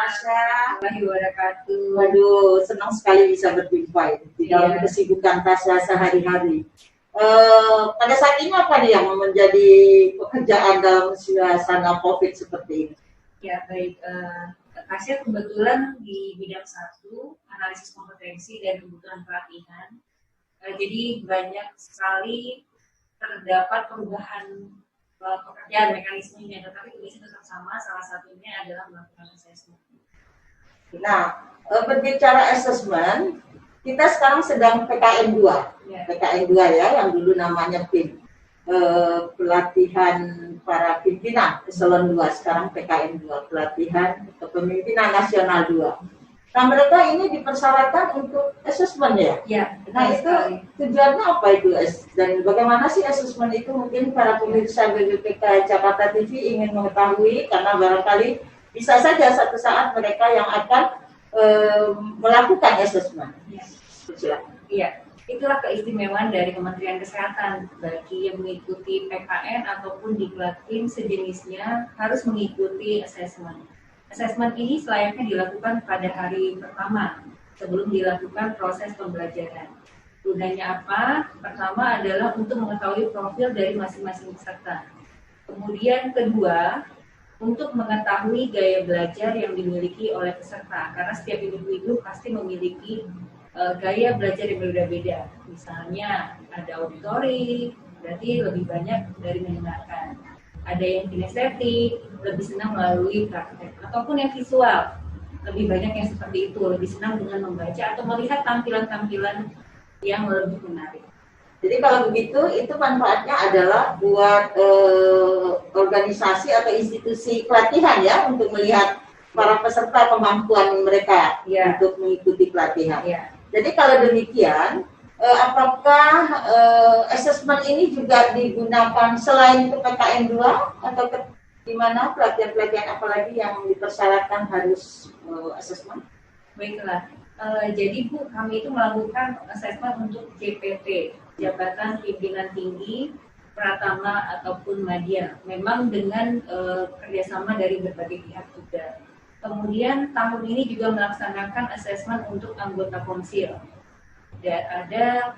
Tasya. Warahmatullahi wabarakatuh. Waduh, senang sekali bisa berjumpa di dalam kesibukan Tasya sehari-hari. Pada saat ini apa nih yang menjadi pekerjaan dalam suasana COVID seperti ini? Ya baik, Tasya kebetulan di bidang 1, analisis kompetensi dan kebutuhan pelatihan. Jadi banyak sekali terdapat perubahan pekerjaan mekanismenya, tetapi tugasnya tetap sama. Salah satunya adalah melakukan assessment. Nah, berbicara assessment, kita sekarang sedang PKN 2. Ya. PKN 2 ya, yang dulu namanya PIM. Pelatihan para pimpinan eselon 2, sekarang PKN 2, pelatihan kepemimpinan nasional 2. Nah, mereka ini dipersyaratkan untuk assessment ya? Ya. Nah, itu tujuannya apa itu? Dan bagaimana sih assessment itu? Mungkin para pemirsa BPPK Jakarta TV ingin mengetahui, karena barangkali bisa saja satu saat mereka yang akan melakukan assessment. Ya. Silakan. Iya, itulah keistimewaan dari Kementerian Kesehatan. Bagi yang mengikuti PKN ataupun diklat PIM sejenisnya harus mengikuti assessment. Assessment ini selayaknya dilakukan pada hari pertama sebelum dilakukan proses pembelajaran. Gunanya apa? Pertama adalah untuk mengetahui profil dari masing-masing peserta. Kemudian kedua, untuk mengetahui gaya belajar yang dimiliki oleh peserta. Karena setiap individu pasti memiliki gaya belajar yang berbeda-beda. Misalnya ada auditory, berarti lebih banyak dari mendengarkan. Ada yang kinestetik, lebih senang melalui praktek, ataupun yang visual, lebih banyak yang seperti itu, lebih senang dengan membaca atau melihat tampilan-tampilan yang lebih menarik. Jadi kalau begitu, itu manfaatnya adalah buat organisasi atau institusi pelatihan ya, untuk melihat para peserta kemampuan mereka untuk mengikuti pelatihan. Jadi kalau demikian, apakah assessment ini juga digunakan selain ke PKN 2 atau di mana pelatihan-pelatihan apalagi yang dipersyaratkan harus assessment? Baiklah, jadi Bu, kami itu melakukan assessment untuk JPT, Jabatan Pimpinan Tinggi, Pratama ataupun Madya, memang dengan kerjasama dari berbagai pihak juga. Kemudian tahun ini juga melaksanakan assessment untuk anggota konsil. Dan ada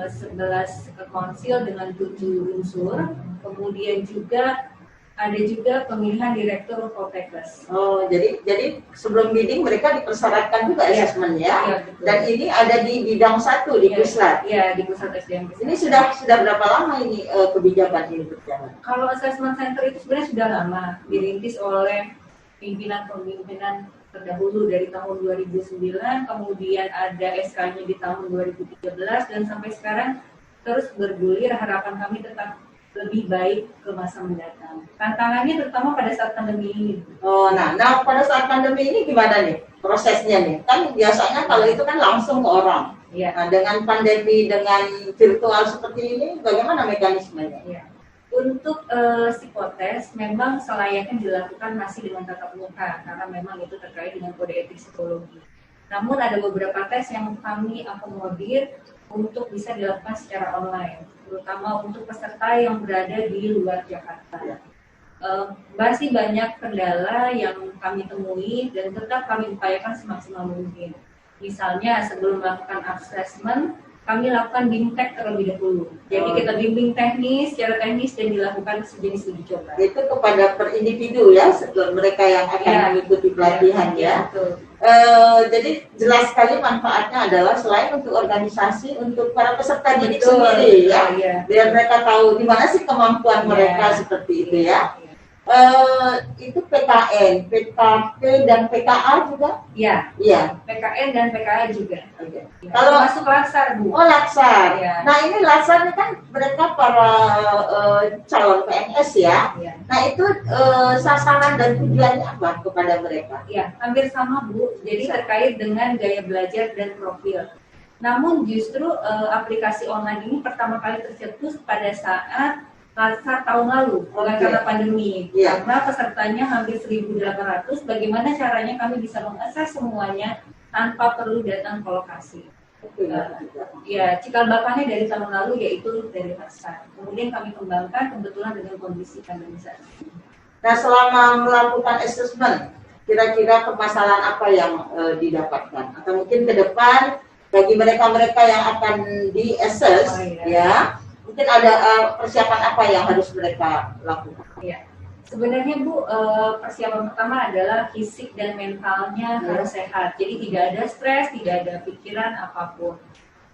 11 konsil dengan 7 unsur. Kemudian juga ada juga pemilihan direktur Poltekkes. Oh, jadi sebelum bidding mereka dipersyaratkan juga assessment ya. Dan ini ada di bidang 1 di Puslat. Iya, di Pusat SDM. Ini sudah berapa lama ini kebijakan ini berjalan? Kalau assessment center itu sebenarnya sudah lama dirintis oleh pimpinan-pemimpinan terdahulu dari tahun 2009, kemudian ada SK-nya di tahun 2013, dan sampai sekarang terus bergulir. Harapan kami tetap lebih baik ke masa mendatang. Tantangannya terutama pada saat pandemi ini. Oh, nah pada saat pandemi ini gimana nih prosesnya nih? Kan biasanya kalau itu kan langsung ke orang. Ya. Nah, dengan pandemi, dengan virtual seperti ini, bagaimana mekanismenya? Ya. Untuk psikotes memang selayaknya dilakukan masih dengan tatap muka karena memang itu terkait dengan kode etik psikologi. Namun ada beberapa tes yang kami akomodir untuk bisa dilakukan secara online, terutama untuk peserta yang berada di luar Jakarta. Masih banyak kendala yang kami temui dan tetap kami upayakan semaksimal mungkin. Misalnya sebelum melakukan assessment, kami lakukan BIMTEK terlebih dahulu. Jadi kita bimbing secara teknis dan dilakukan sejenis uji coba. Itu kepada per individu ya, mereka yang akan mengikuti pelatihan ya. Jadi jelas sekali manfaatnya adalah selain untuk organisasi, untuk para peserta didik sendiri ya. Biar mereka tahu di mana sih kemampuan mereka seperti itu ya. Itu PKN, PKP dan PKA juga? Iya. PKN dan PKA juga. Okay. Kalau masuk Laksar, Bu. Oh, Laksar. Ya. Nah, ini Laksar kan mereka para calon PNS ya. Nah, itu sasaran dan tujuannya apa kepada mereka? Ya, hampir sama, Bu. Jadi terkait dengan gaya belajar dan profil. Namun justru aplikasi online ini pertama kali tercetus pada saat Laksar tahun lalu, karena pandemi. Karena pesertanya hampir 1.800, bagaimana caranya kami bisa mengakses semuanya tanpa perlu datang ke lokasi. Cikal bakalnya dari tahun lalu yaitu dari Laksar. Kemudian kami kembangkan kebetulan dengan kondisi pandemi saat ini. Nah, selama melakukan assessment, kira-kira permasalahan apa yang didapatkan, atau mungkin ke depan bagi mereka-mereka yang akan di-assess, ya, mungkin ada persiapan apa yang harus mereka lakukan? Ya. Sebenarnya Bu, persiapan pertama adalah fisik dan mentalnya harus sehat. Jadi tidak ada stres, tidak ada pikiran apapun.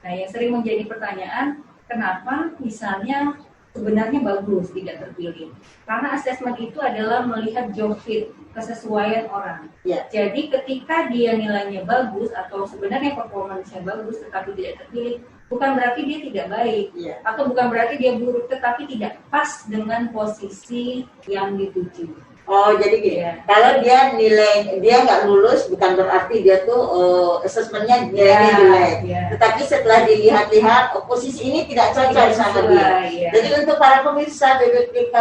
Nah, yang sering menjadi pertanyaan, kenapa misalnya sebenarnya bagus tidak terpilih? Karena asesmen itu adalah melihat job fit, kesesuaian orang. Jadi ketika dia nilainya bagus atau sebenarnya performance-nya bagus tetapi tidak terpilih, bukan berarti dia tidak baik, atau bukan berarti dia buruk, tetapi tidak pas dengan posisi yang dituju. Oh, jadi gini, kalau dia nggak lulus, bukan berarti dia tuh asesmennya nilainya jelek. Tetapi setelah dilihat-lihat, posisi ini tidak cocok sama dia. Jadi untuk para pemirsa BPPK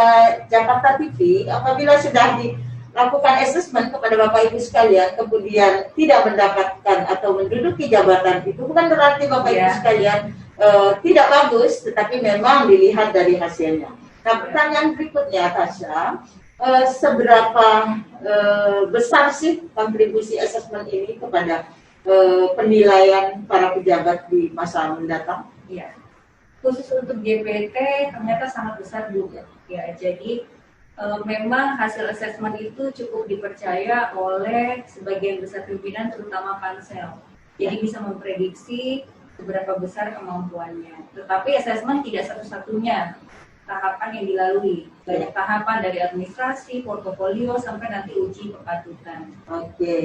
Jakarta TV, apabila sudah dilakukan asesmen kepada Bapak Ibu sekalian, kemudian tidak mendapatkan atau menduduki jabatan itu, bukan berarti Bapak Ibu sekalian tidak bagus, tetapi memang dilihat dari hasilnya. Nah, pertanyaan berikutnya, Tasya, seberapa besar sih kontribusi asesmen ini kepada penilaian para pejabat di masa mendatang? Ya, khusus untuk GPT ternyata sangat besar juga. Ya, jadi memang hasil asesmen itu cukup dipercaya oleh sebagian besar pimpinan, terutama pansel. Jadi bisa memprediksi seberapa besar kemampuannya. Tetapi asesmen tidak satu-satunya tahapan yang dilalui. Banyak tahapan dari administrasi, portofolio, sampai nanti uji kepatutan. Oke,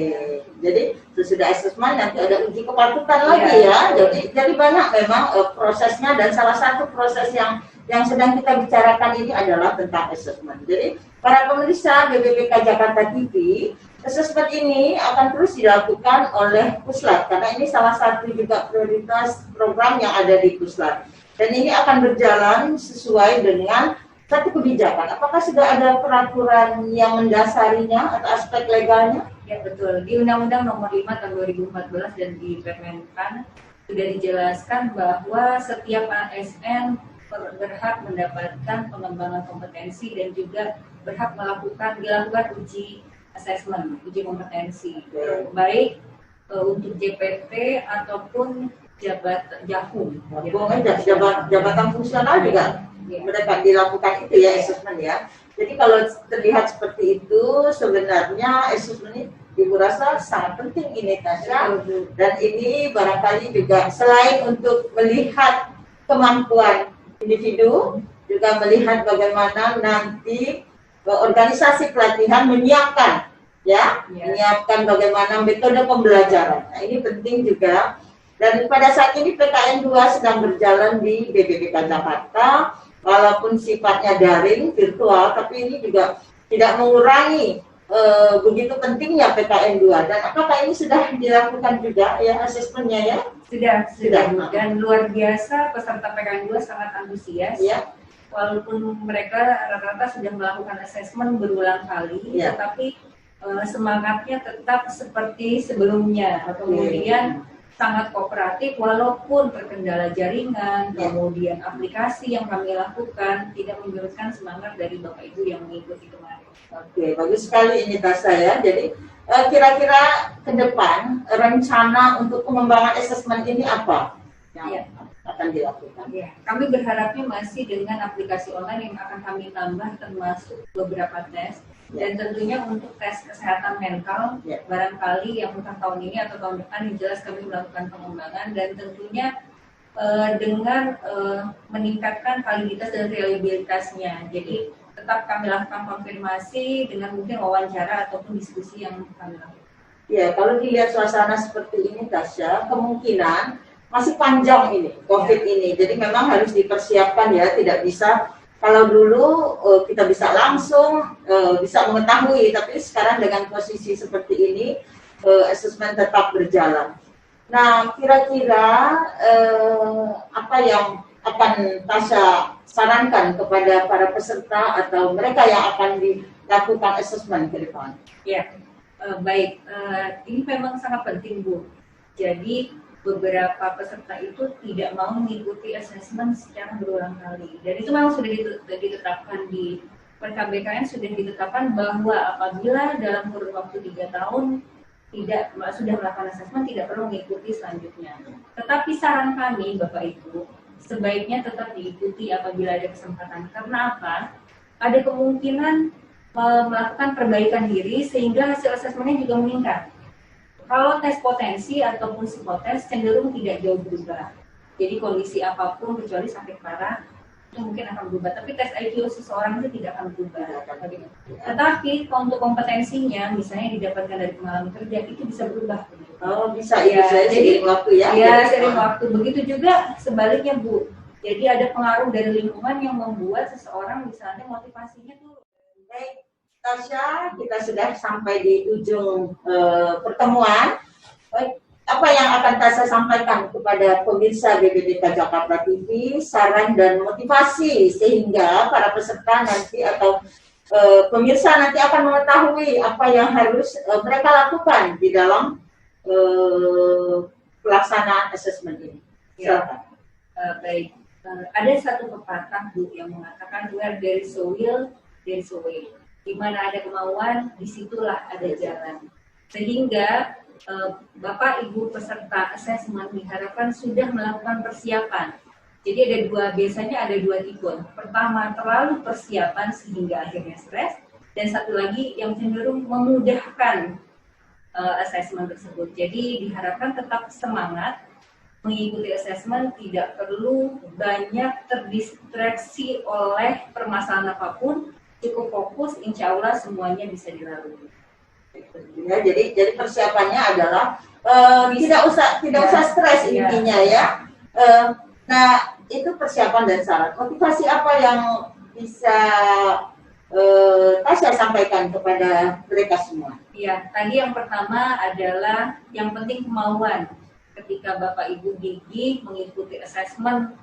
jadi sesudah asesmen nanti ada uji kepatutan lagi ya. Jadi banyak memang prosesnya, dan salah satu proses yang sedang kita bicarakan ini adalah tentang asesmen. Jadi para pemirsa BPPK Jakarta TV, asesmen ini akan terus dilakukan oleh Puslat, karena ini salah satu juga prioritas program yang ada di Puslat. Dan ini akan berjalan sesuai dengan satu kebijakan. Apakah sudah ada peraturan yang mendasarinya atau aspek legalnya? Ya, betul. Di Undang-Undang Nomor 5 Tahun 2014 dan di Permenpan sudah dijelaskan bahwa setiap ASN berhak mendapatkan pengembangan kompetensi dan juga berhak dilakukan uji asesmen, uji kompetensi, baik untuk JPT ataupun jabatan fungsional juga mereka dilakukan itu ya, asesmen ya. Jadi kalau terlihat seperti itu, sebenarnya asesmen ini Ibu rasa sangat penting ini, Tasya. Dan ini barangkali juga selain untuk melihat kemampuan individu, juga melihat bagaimana nanti organisasi pelatihan menyiapkan menyiapkan bagaimana metode pembelajaran. Nah, ini penting juga. Dan pada saat ini PKN 2 sedang berjalan di BPPK Jakarta, walaupun sifatnya daring, virtual, tapi ini juga tidak mengurangi begitu pentingnya PKN 2. Dan apakah ini sudah dilakukan juga ya asesmennya ya? Sudah. Dan luar biasa peserta PKN 2 sangat antusias. Ya. Walaupun mereka rata-rata sudah melakukan asesmen berulang kali, tetapi semangatnya tetap seperti sebelumnya. Kemudian sangat kooperatif walaupun terkendala jaringan, kemudian aplikasi yang kami lakukan tidak menyurutkan semangat dari Bapak Ibu yang mengikuti kemarin. Oke, bagus sekali ini Tasya ya. Jadi kira-kira ke depan rencana untuk pengembangan asesmen ini apa yang akan dilakukan? Ya, kami berharapnya masih dengan aplikasi online yang akan kami tambah, termasuk beberapa tes. Dan tentunya untuk tes kesehatan mental, barangkali yang entah tahun ini atau tahun depan yang jelas kami melakukan pengembangan, dan tentunya dengan meningkatkan validitas dan reliabilitasnya. Jadi tetap kami lakukan konfirmasi dengan mungkin wawancara ataupun diskusi yang kami lakukan. Ya, kalau dilihat suasana seperti ini, Tasya, kemungkinan masih panjang ini COVID ini. Jadi memang harus dipersiapkan ya, tidak bisa. Kalau dulu kita bisa langsung bisa mengetahui, tapi sekarang dengan posisi seperti ini asesmen tetap berjalan. Nah, kira-kira apa yang akan Tasya sarankan kepada para peserta atau mereka yang akan dilakukan asesmen ke depan? Ya, baik. Ini memang sangat penting, Bu. Jadi beberapa peserta itu tidak mau mengikuti asesmen secara berulang kali, dan itu memang sudah ditetapkan di PKBKN sudah ditetapkan bahwa apabila dalam kurun waktu 3 tahun sudah melakukan asesmen, tidak perlu mengikuti selanjutnya. Tetapi saran kami, Bapak Ibu, sebaiknya tetap diikuti apabila ada kesempatan. Karena apa? Ada kemungkinan melakukan perbaikan diri sehingga hasil asesmennya juga meningkat. Kalau tes potensi ataupun psikotes cenderung tidak jauh berubah. Jadi kondisi apapun kecuali sakit parah itu mungkin akan berubah. Tapi tes IQ seseorang itu tidak akan berubah. Tetapi untuk kompetensinya, misalnya didapatkan dari pengalaman kerja, itu bisa berubah. Oh, bisa ya. Jadi waktu ya. Ya, sering waktu. Begitu juga sebaliknya, Bu. Jadi ada pengaruh dari lingkungan yang membuat seseorang misalnya motivasinya tuh. Baik, Tasya, kita sudah sampai di ujung pertemuan. Apa yang akan Tasya sampaikan kepada pemirsa BBTK Jakarta TV, saran dan motivasi sehingga para peserta nanti atau pemirsa nanti akan mengetahui apa yang harus mereka lakukan di dalam pelaksanaan asesmen ini. Silakan. Baik, ada satu pepatah, Bu, yang mengatakan where there is a will, there is a way. Di mana ada kemauan, disitulah ada jalan. Sehingga Bapak Ibu peserta asesmen diharapkan sudah melakukan persiapan. Jadi biasanya ada dua tipe. Pertama, terlalu persiapan sehingga akhirnya stres, dan satu lagi yang cenderung memudahkan asesmen tersebut. Jadi diharapkan tetap semangat mengikuti asesmen, tidak perlu banyak terdistraksi oleh permasalahan apapun, cukup fokus, insya Allah semuanya bisa dilalui. Ya, jadi persiapannya adalah tidak usah stres intinya ya. Nah, itu persiapan dan syarat. Motivasi apa yang bisa Tasya sampaikan kepada mereka semua? Iya, tadi yang pertama adalah yang penting kemauan. Ketika Bapak Ibu gigih mengikuti asesmen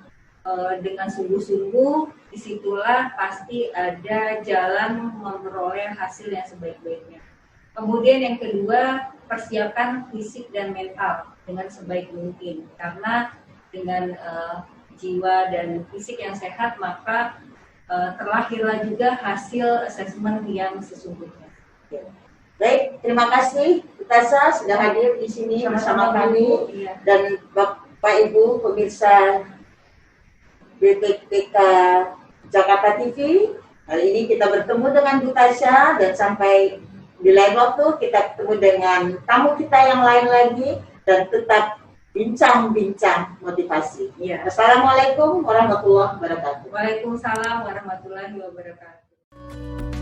dengan sungguh-sungguh, disitulah pasti ada jalan memperoleh hasil yang sebaik-baiknya. Kemudian yang kedua, persiapan fisik dan mental dengan sebaik mungkin. Karena dengan jiwa dan fisik yang sehat, maka terlahirlah juga hasil asesmen yang sesungguhnya. Baik, terima kasih Tasya sudah hadir di sini bersama kami dan Bapak Ibu pemirsa BPTK Jakarta TV. Kali ini kita bertemu dengan Bu Tasya dan sampai di lain waktu kita ketemu dengan tamu kita yang lain lagi dan tetap bincang-bincang motivasi. Ya. Assalamualaikum warahmatullahi wabarakatuh. Waalaikumsalam warahmatullahi wabarakatuh.